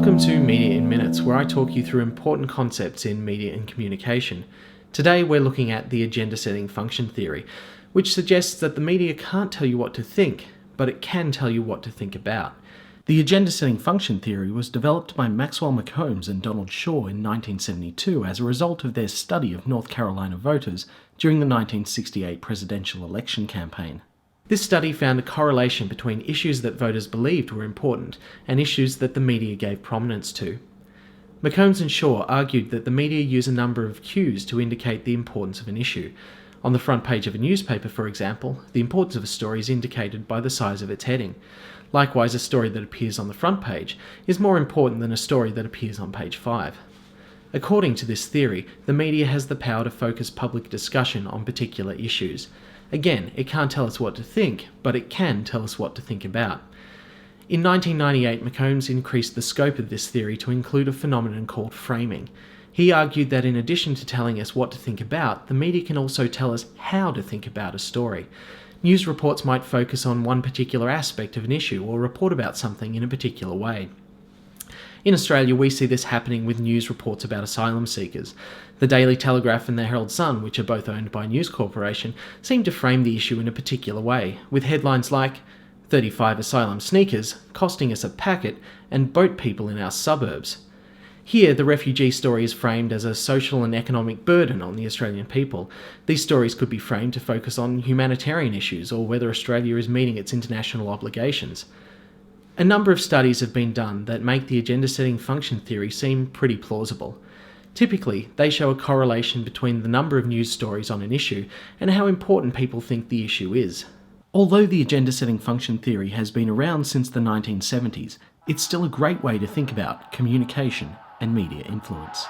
Welcome to Media in Minutes, where I talk you through important concepts in media and communication. Today we're looking at the agenda-setting function theory, which suggests that the media can't tell you what to think, but it can tell you what to think about. The agenda-setting function theory was developed by Maxwell McCombs and Donald Shaw in 1972 as a result of their study of North Carolina voters during the 1968 presidential election campaign. This study found a correlation between issues that voters believed were important and issues that the media gave prominence to. McCombs and Shaw argued that the media use a number of cues to indicate the importance of an issue. On the front page of a newspaper, for example, the importance of a story is indicated by the size of its heading. Likewise, a story that appears on the front page is more important than a story that appears on page 5. According to this theory, the media has the power to focus public discussion on particular issues. Again, it can't tell us what to think, but it can tell us what to think about. In 1998, McCombs increased the scope of this theory to include a phenomenon called framing. He argued that in addition to telling us what to think about, the media can also tell us how to think about a story. News reports might focus on one particular aspect of an issue or report about something in a particular way. In Australia, we see this happening with news reports about asylum seekers. The Daily Telegraph and the Herald Sun, which are both owned by News Corporation, seem to frame the issue in a particular way, with headlines like 35 asylum sneakers costing us a packet and boat people in our suburbs. Here, the refugee story is framed as a social and economic burden on the Australian people. These stories could be framed to focus on humanitarian issues or whether Australia is meeting its international obligations. A number of studies have been done that make the agenda-setting function theory seem pretty plausible. Typically, they show a correlation between the number of news stories on an issue and how important people think the issue is. Although the agenda-setting function theory has been around since the 1970s, it's still a great way to think about communication and media influence.